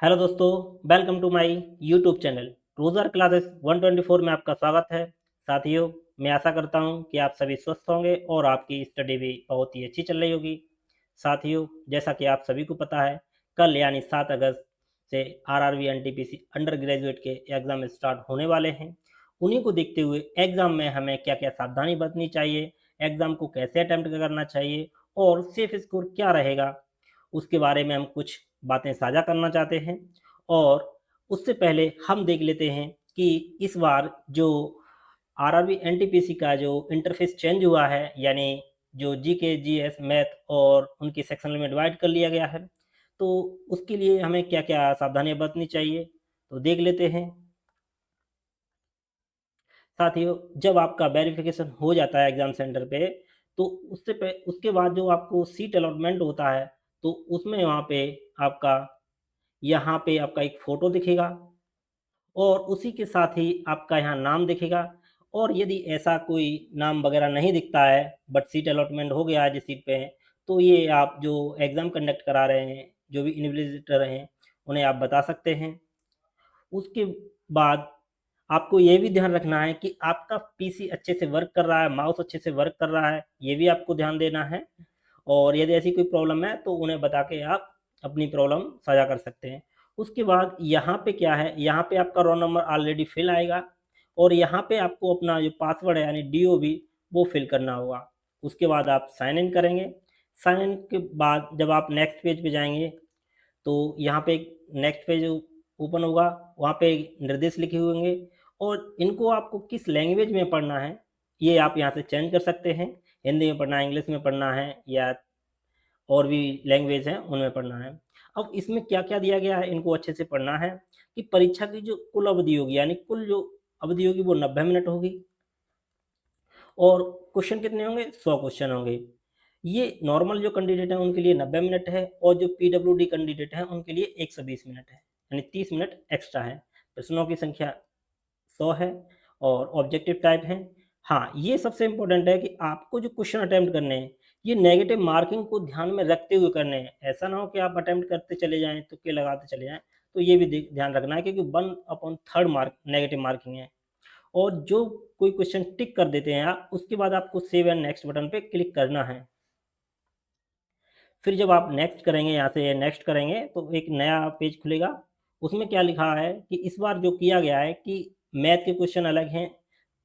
Hello दोस्तों, welcome to my YouTube channel Roger classes 124 में आपका स्वागत है। साथियों, मैं आशा करता हूं कि आप सभी स्वस्थ होंगे और आपकी स्टडी भी बहुत ही अच्छी चल रही होगी। साथियों, जैसा कि आप सभी को पता है, कल यानी 7 अगस्त से आरआरबी एनटीपीसी अंडर ग्रेजुएट के एग्ज़ाम स्टार्ट होने वाले हैं। उन्हीं को देखते हुए एग्ज़ाम में हमें क्या क्या सावधानी बरतनी चाहिए, एग्ज़ाम को कैसे अटैम्प्ट करना चाहिए और सेफ स्कोर क्या रहेगा, उसके बारे में हम कुछ बातें साझा करना चाहते हैं। और उससे पहले हम देख लेते हैं कि इस बार जो आरआरबी एनटीपीसी का जो इंटरफेस चेंज हुआ है, यानी जो जीके जीएस मैथ और उनके सेक्शन में डिवाइड कर लिया गया है, तो उसके लिए हमें क्या क्या सावधानियां बरतनी चाहिए, तो देख लेते हैं। साथियों, जब आपका वेरिफिकेशन हो जाता है एग्जाम सेंटर पे, तो उसके बाद जो आपको सीट अलॉटमेंट होता है, तो उसमें वहाँ पे आपका यहाँ पे आपका एक फ़ोटो दिखेगा और उसी के साथ ही आपका यहाँ नाम दिखेगा। और यदि ऐसा कोई नाम वगैरह नहीं दिखता है बट सीट अलॉटमेंट हो गया है जिस सीट पे है, तो ये आप जो एग्ज़ाम कंडक्ट करा रहे हैं, जो भी इन्विजिलेटर हैं, उन्हें आप बता सकते हैं। उसके बाद आपको ये भी ध्यान रखना है कि आपका पीसी अच्छे से वर्क कर रहा है, माउस अच्छे से वर्क कर रहा है, ये भी आपको ध्यान देना है। और यदि ऐसी कोई प्रॉब्लम है तो उन्हें बता के आप अपनी प्रॉब्लम साझा कर सकते हैं। उसके बाद यहाँ पे क्या है, यहाँ पे आपका रोल नंबर ऑलरेडी फिल आएगा और यहाँ पे आपको अपना जो पासवर्ड है यानी डीओबी वो फिल करना होगा। उसके बाद आप साइन इन करेंगे। साइन इन के बाद जब आप नेक्स्ट पेज पे जाएंगे, तो यहाँ पे नेक्स्ट पेज ओपन होगा, वहाँ पे निर्देश लिखे हुए होंगे और इनको आपको किस लैंग्वेज में पढ़ना है ये आप यहाँ से चेंज कर सकते हैं। हिंदी में पढ़ना है, इंग्लिश में पढ़ना है या और भी लैंग्वेज हैं उनमें पढ़ना है। अब इसमें क्या क्या दिया गया है, इनको अच्छे से पढ़ना है कि परीक्षा की जो कुल अवधि होगी, यानी कुल जो अवधि होगी वो 90 मिनट होगी और क्वेश्चन कितने होंगे, 100 क्वेश्चन होंगे। ये नॉर्मल जो कैंडिडेट हैं उनके लिए 90 मिनट है और जो पीडब्ल्यूडी कैंडिडेट हैं उनके लिए 120 मिनट है, यानी 30 मिनट एक्स्ट्रा है। प्रश्नों की संख्या 100 है और ऑब्जेक्टिव टाइप है। हाँ, ये सबसे इम्पोर्टेंट है कि आपको जो क्वेश्चन अटेम्प्ट करने हैं, ये नेगेटिव मार्किंग को ध्यान में रखते हुए करने हैं। ऐसा ना हो कि आप अटेम्प्ट करते चले जाएँ, तुक्के लगाते चले जाएँ, तो ये भी ध्यान रखना है क्योंकि 1/3 मार्क नेगेटिव मार्किंग है। और जो कोई क्वेश्चन टिक कर देते हैं आप, उसके बाद आपको सेव एंड नेक्स्ट बटन पे क्लिक करना है। फिर जब आप नेक्स्ट करेंगे, यहाँ से नेक्स्ट करेंगे तो एक नया पेज खुलेगा। उसमें क्या लिखा है कि इस बार जो किया गया है कि मैथ के क्वेश्चन अलग हैं,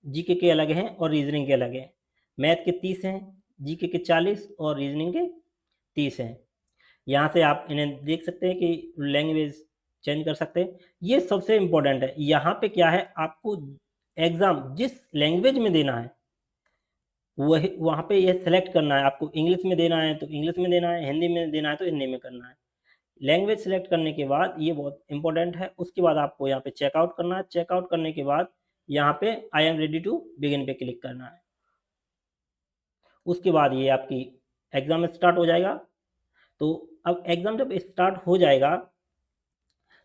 जीके के अलग हैं और रीजनिंग के अलग हैं। मैथ के 30 हैं, जीके के 40 और रीजनिंग के 30 हैं। यहाँ से आप इन्हें देख सकते हैं कि लैंग्वेज चेंज कर सकते हैं। ये सबसे इम्पोर्टेंट है। यहाँ पे क्या है, आपको एग्ज़ाम जिस लैंग्वेज में देना है वही वहाँ पे ये सेलेक्ट करना है। आपको इंग्लिश में देना है तो इंग्लिश में देना है, हिंदी में देना है तो हिंदी में करना है। लैंग्वेज सेलेक्ट करने के बाद ये बहुत इंपॉर्टेंट है। उसके बाद आपको यहाँ पे चेकआउट करना है। चेकआउट करने के बाद यहाँ पे I am ready to begin पे क्लिक करना है। उसके बाद ये आपकी एग्ज़ाम स्टार्ट हो जाएगा। तो अब एग्ज़ाम जब स्टार्ट हो जाएगा,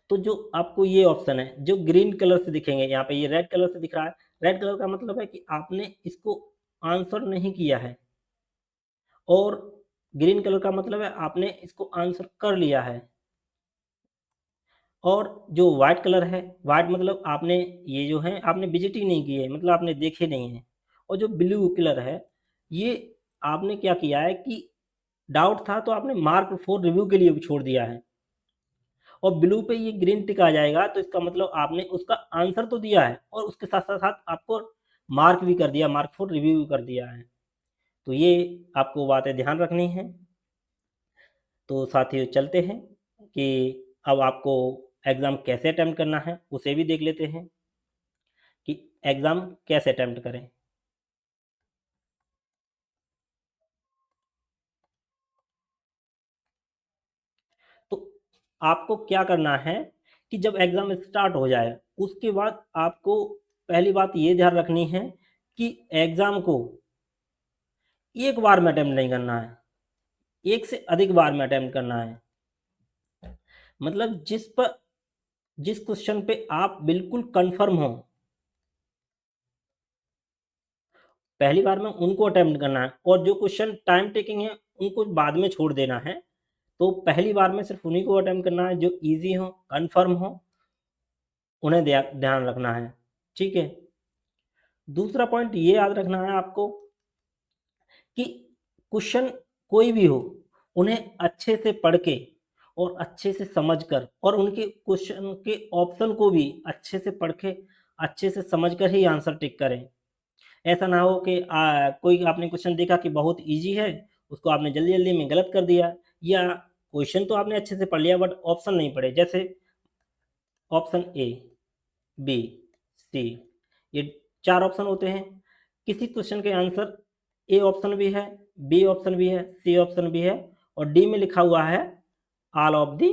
तो जो आपको ये ऑप्शन है जो ग्रीन कलर से दिखेंगे, यहाँ पे ये रेड कलर से दिख रहा है। रेड कलर का मतलब है कि आपने इसको आंसर नहीं किया है और ग्रीन कलर का मतलब है आपने इसको आंसर कर लिया है। और जो व्हाइट कलर है, व्हाइट मतलब आपने ये जो है आपने विजिट ही नहीं की है, मतलब आपने देखे नहीं है। और जो ब्लू कलर है, ये आपने क्या किया है कि डाउट था तो आपने मार्क फॉर रिव्यू के लिए भी छोड़ दिया है। और ब्लू पे ये ग्रीन टिक आ जाएगा तो इसका मतलब आपने उसका आंसर तो दिया है और उसके साथ साथ साथ आपको मार्क भी कर दिया, मार्क फॉर रिव्यू भी कर दिया है। तो ये आपको बातें ध्यान रखनी है। तो साथियों, चलते हैं कि अब आपको एग्ज़ाम कैसे अटेम्प्ट करना है उसे भी देख लेते हैं कि एग्ज़ाम कैसे अटेम्प्ट करें। तो आपको क्या करना है कि जब एग्ज़ाम स्टार्ट हो जाए, उसके बाद आपको पहली बात ये ध्यान रखनी है कि एग्ज़ाम को एक बार में अटेम्प्ट नहीं करना है, एक से अधिक बार में अटेम्प्ट करना है। मतलब जिस क्वेश्चन पे आप बिल्कुल कन्फर्म हो, पहली बार में उनको अटेम्प्ट करना है और जो क्वेश्चन टाइम टेकिंग है, उनको बाद में छोड़ देना है। तो पहली बार में सिर्फ उन्हीं को अटेम्प्ट करना है जो ईजी हो, कन्फर्म हो, उन्हें ध्यान रखना है। ठीक है। दूसरा पॉइंट ये याद रखना है आपको कि क्वेश्चन कोई भी हो, उन्हें अच्छे से पढ़ के और अच्छे से समझकर और उनके क्वेश्चन के ऑप्शन को भी अच्छे से पढ़ के अच्छे से समझकर ही आंसर टिक करें। ऐसा ना हो कि कोई आपने क्वेश्चन देखा कि बहुत ईजी है, उसको आपने जल्दी जल्दी में गलत कर दिया, या क्वेश्चन तो आपने अच्छे से पढ़ लिया बट ऑप्शन नहीं पढ़े। जैसे ऑप्शन ए, बी, सी, ये 4 ऑप्शन होते हैं। किसी क्वेश्चन के आंसर ए ऑप्शन भी है, बी ऑप्शन भी है, सी ऑप्शन भी है और डी में लिखा हुआ है ऑल ऑफ दी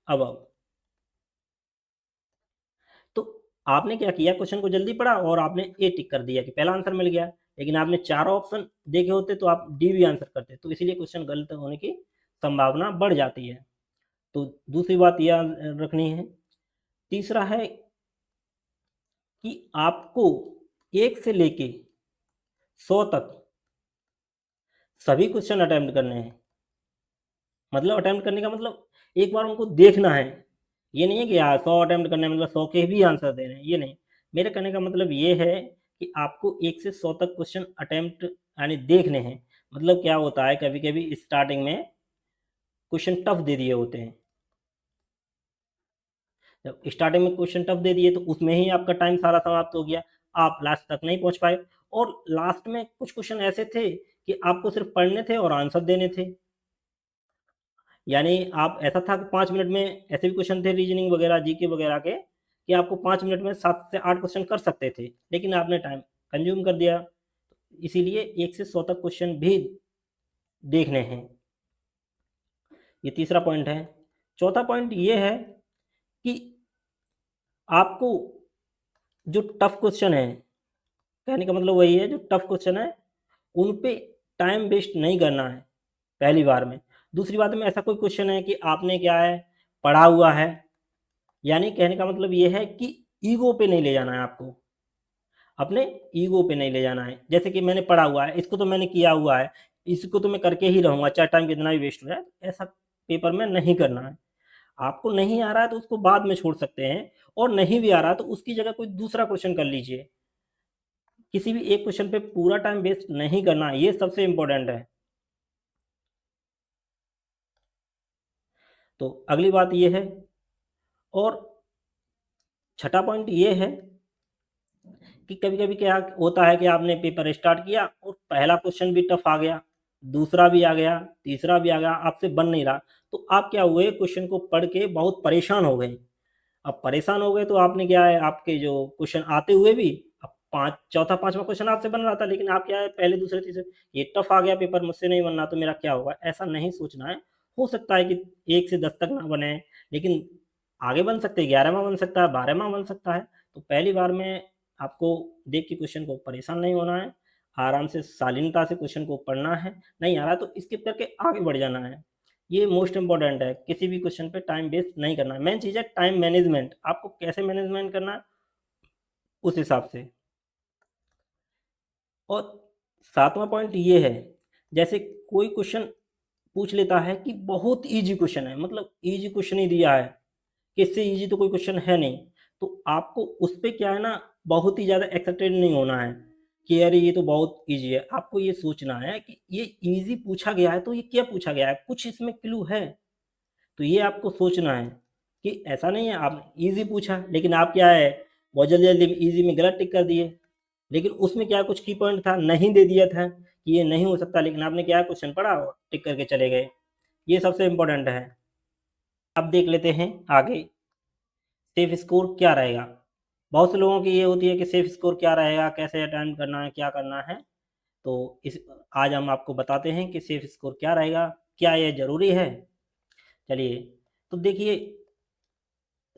अबव। तो आपने क्या किया, क्वेश्चन को जल्दी पढ़ा और आपने ए टिक कर दिया कि पहला आंसर मिल गया, लेकिन आपने 4 ऑप्शन देखे होते तो आप डी भी आंसर करते, तो इसीलिए क्वेश्चन गलत होने की संभावना बढ़ जाती है। तो दूसरी बात याद रखनी है। तीसरा है कि आपको 1 से लेके 100 तक सभी क्वेश्चन अटेम्प्ट करने हैं। मतलब अटेम्प्ट करने का मतलब एक बार उनको देखना है। ये नहीं है कि 100 अटेम्प्ट करने मतलब 100 के भी आंसर दे रहे हैं, ये नहीं। मेरे कहने का मतलब ये है कि आपको 1 से 100 तक क्वेश्चन अटेम्प्ट यानी देखने हैं। मतलब क्या होता है, कभी-कभी स्टार्टिंग में क्वेश्चन टफ दे दिए होते हैं। जब स्टार्टिंग में क्वेश्चन टफ दे दिए तो उसमें ही आपका टाइम सारा समाप्त हो गया, आप लास्ट तक नहीं पहुँच पाए। और लास्ट में कुछ क्वेश्चन ऐसे थे कि आपको सिर्फ पढ़ने थे और आंसर देने थे। यानी आप ऐसा था कि 5 मिनट में ऐसे भी क्वेश्चन थे रीजनिंग वगैरह, जीके वगैरह के, कि आपको 5 मिनट में 7 से 8 क्वेश्चन कर सकते थे, लेकिन आपने टाइम कंज़्यूम कर दिया। इसीलिए 1 से 100 तक क्वेश्चन भी देखने हैं। ये तीसरा पॉइंट है। चौथा पॉइंट ये है कि आपको जो टफ क्वेश्चन है, कहने का मतलब वही है, जो टफ क्वेश्चन है, उन पे टाइम वेस्ट नहीं करना है पहली बार में। दूसरी बात में ऐसा कोई क्वेश्चन है कि आपने क्या है, पढ़ा हुआ है, यानी कहने का मतलब ये है कि ईगो पे नहीं ले जाना है आपको, अपने ईगो पे नहीं ले जाना है। जैसे कि मैंने पढ़ा हुआ है, इसको तो मैंने किया हुआ है, इसको तो मैं करके ही रहूँगा, चाहे टाइम कितना भी वेस्ट हो जाए, ऐसा पेपर में नहीं करना है। आपको नहीं आ रहा है तो उसको बाद में छोड़ सकते हैं, और नहीं भी आ रहा है तो उसकी जगह कोई दूसरा क्वेश्चन कर लीजिए। किसी भी एक क्वेश्चन पे पूरा टाइम वेस्ट नहीं करना, ये सबसे इम्पोर्टेंट है। तो अगली बात ये है। और छठा पॉइंट ये है कि कभी-कभी क्या होता है कि आपने पेपर स्टार्ट किया और पहला क्वेश्चन भी टफ आ गया, दूसरा भी आ गया, तीसरा भी आ गया, आपसे बन नहीं रहा। तो आप क्या हुए, क्वेश्चन को पढ़ के बहुत परेशान हो गए। अब परेशान हो गए तो आपने क्या है, आपके जो क्वेश्चन आते हुए भी अब 5 चौथा 5वां क्वेश्चन आपसे बन रहा था, लेकिन आप क्या है, पहले, दूसरे, तीसरे, ये टफ आ गया पेपर, मुझसे नहीं बन रहा तो मेरा क्या होगा? ऐसा नहीं सोचना है। हो सकता है कि 1 से 10 तक ना बने, लेकिन आगे बन सकते हैं, 11वां बन सकता है, 12वां बन सकता है। तो पहली बार में आपको देख के क्वेश्चन को परेशान नहीं होना है, आराम से शालीनता से क्वेश्चन को पढ़ना है, नहीं आ रहा तो स्किप करके आगे बढ़ जाना है। ये मोस्ट इम्पोर्टेंट है, किसी भी क्वेश्चन पे टाइम वेस्ट नहीं करना है। मेन चीज़ है टाइम मैनेजमेंट, आपको कैसे मैनेजमेंट करना है, उस हिसाब से। और 7वां पॉइंट ये है, जैसे कोई क्वेश्चन पूछ लेता है कि बहुत ईज़ी क्वेश्चन है, मतलब ईज़ी क्वेश्चन ही दिया है, कि इससे ईज़ी तो कोई क्वेश्चन है नहीं, तो आपको उस पे क्या है ना, बहुत ही ज़्यादा एक्साइटेड नहीं होना है कि अरे ये तो बहुत ईज़ी है। आपको ये सोचना है कि ये ईज़ी पूछा गया है, तो ये क्या पूछा गया है? कुछ इसमें क्लू है? तो ये आपको सोचना है कि ऐसा नहीं है आपने ईज़ी पूछा, लेकिन आप क्या है, बहुत जल्दी-जल्दी में ईज़ी में गलत टिक कर दिए। लेकिन उसमें क्या कुछ की पॉइंट था, नहीं दे दिया था कि ये नहीं हो सकता, लेकिन आपने क्या है, क्वेश्चन पढ़ा और टिक करके चले गए। ये सबसे इम्पोर्टेंट है। अब देख लेते हैं आगे, सेफ स्कोर क्या रहेगा? बहुत से लोगों की ये होती है कि सेफ स्कोर क्या रहेगा, कैसे अटेम्प्ट करना है, क्या करना है? तो इस आज हम आपको बताते हैं कि सेफ स्कोर क्या रहेगा, क्या ये ज़रूरी है? चलिए, तो देखिए,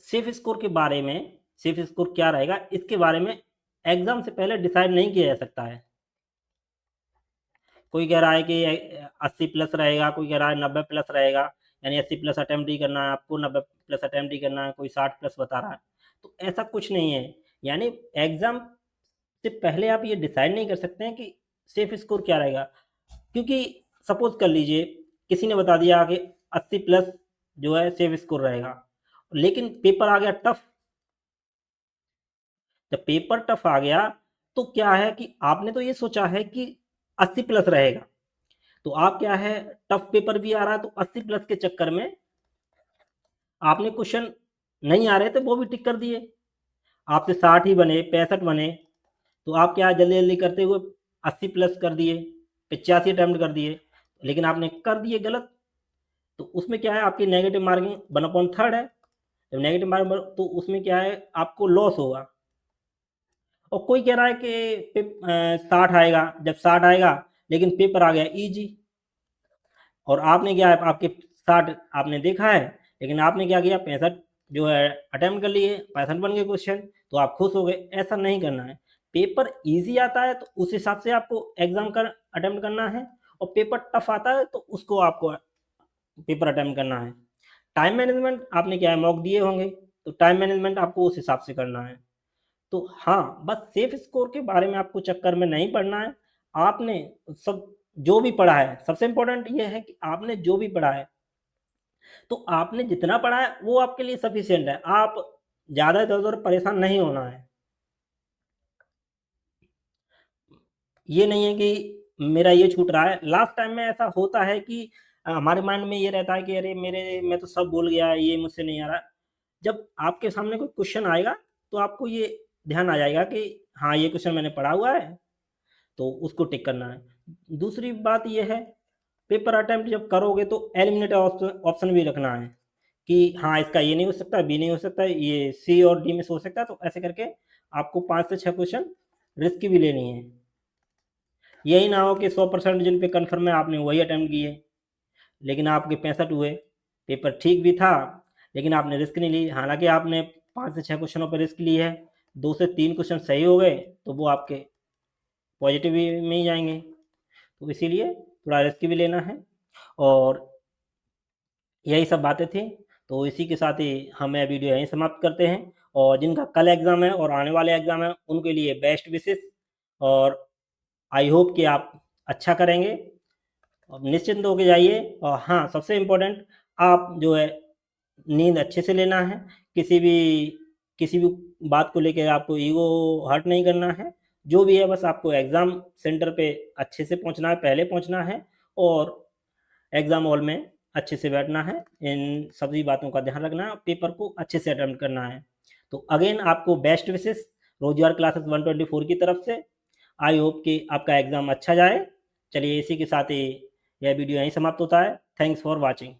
सेफ स्कोर के बारे में, सेफ स्कोर क्या रहेगा, इसके बारे में एग्ज़ाम से पहले डिसाइड नहीं किया जा सकता है। कोई कह रहा है कि 80 प्लस रहेगा, कोई कह रहा है 90 प्लस रहेगा, यानी 80 प्लस अटेम्प्ट ही करना है आपको, 90 प्लस अटेम्प्ट ही करना है, कोई 60 प्लस बता रहा है। तो ऐसा कुछ नहीं है, यानी एग्ज़ाम से पहले आप ये डिसाइड नहीं कर सकते हैं कि सेफ स्कोर क्या रहेगा। क्योंकि सपोज़ कर लीजिए, किसी ने बता दिया कि 80 प्लस जो है सेफ स्कोर रहेगा। लेकिन पेपर आ गया टफ, जब पेपर टफ आ गया तो क्या है कि आपने तो ये सोचा है कि 80 प्लस रहेगा, तो आप क्या है टफ पेपर भी आ रहा है तो 80 प्लस के चक्कर में आपने क्वेश्चन नहीं आ रहे थे वो भी टिक कर दिए। आपसे 60 ही बने, 65 बने, तो आप क्या जल्दी-जल्दी करते हुए 80 प्लस कर दिए, 85 अटेम्प्ट कर दिए, लेकिन आपने कर दिए गलत। तो उसमें क्या है आपकी नेगेटिव मार्किंग 1/3 है। जब नेगेटिव मार्किंग तो उसमें क्या है आपको लॉस होगा। और कोई कह रहा है कि 60 आएगा, जब 60 आएगा लेकिन पेपर आ गया ईज़ी और आपने क्या है आपके 60 आपने देखा है, लेकिन आपने क्या किया 65 जो है अटेम्प्ट कर लिए, 65 बन गए क्वेश्चन, तो आप खुश हो गए। ऐसा नहीं करना है। पेपर ईज़ी आता है तो उस हिसाब से आपको एग्ज़ाम कर अटेम्प्ट करना है और पेपर टफ आता है तो उसको आपको पेपर अटेम्प्ट करना है। टाइम मैनेजमेंट आपने क्या है मॉक दिए होंगे, तो टाइम मैनेजमेंट आपको उस हिसाब से करना है। तो हाँ, बस सेफ स्कोर के बारे में आपको चक्कर में नहीं पड़ना है। आपने सब जो भी पढ़ा है, सबसे इम्पोर्टेंट ये है कि आपने जो भी पढ़ा है, तो आपने जितना पढ़ा है वो आपके लिए सफिशिएंट है। आप ज़्यादा इधर-उधर परेशान नहीं होना है। ये नहीं है कि मेरा ये छूट रहा है। लास्ट टाइम में ऐसा होता है कि हमारे माइंड में ये रहता है कि अरे मैं तो सब भूल गया, ये मुझसे नहीं आ रहा। जब आपके सामने कोई क्वेश्चन आएगा, तो आपको ये ध्यान आ जाएगा कि हाँ, ये क्वेश्चन मैंने पढ़ा हुआ है, तो उसको टिक करना है। दूसरी बात ये है, पेपर अटेम्प्ट जब करोगे तो एलिमिनेट ऑप्शन भी रखना है कि हाँ, इसका ये नहीं हो सकता, बी नहीं हो सकता, ये सी और डी में से हो सकता है, तो ऐसे करके आपको 5 से 6 क्वेश्चन रिस्क की भी लेनी है। यही ना हो कि 100% जिन पे कन्फर्म है आपने वही अटेम्प्ट किए, लेकिन आपके 65 हुए, पेपर ठीक भी था, लेकिन आपने रिस्क नहीं ली। हालाँकि आपने 5 से 6 क्वेश्चनों पे रिस्क ली है, 2 से 3 क्वेश्चन सही हो गए, तो वो आपके पॉजिटिव में ही जाएँगे। तो इसीलिए थोड़ा रिस्क भी लेना है और यही सब बातें थी। तो इसी के साथ ही हम यह वीडियो यहीं समाप्त करते हैं और जिनका कल एग्ज़ाम है और आने वाले एग्ज़ाम है, उनके लिए बेस्ट विशेस और आई होप कि आप अच्छा करेंगे। अब निश्चिंत होके जाइए और हाँ, सबसे इम्पोर्टेंट आप जो है नींद अच्छे से लेना है। किसी भी बात को लेके आपको ईगो हर्ट नहीं करना है। जो भी है बस आपको एग्ज़ाम सेंटर पे अच्छे से पहुँचना है, पहले पहुँचना है और एग्ज़ाम हॉल में अच्छे से बैठना है। इन सभी बातों का ध्यान रखना है और पेपर को अच्छे से अटेम्प्ट करना है। तो अगेन आपको बेस्ट विशेस रोज़गार क्लासेस 124 की तरफ से। आई होप कि आपका एग्ज़ाम अच्छा जाए। चलिए इसी के साथ ही यह वीडियो यहीं समाप्त होता है। Thanks for watching.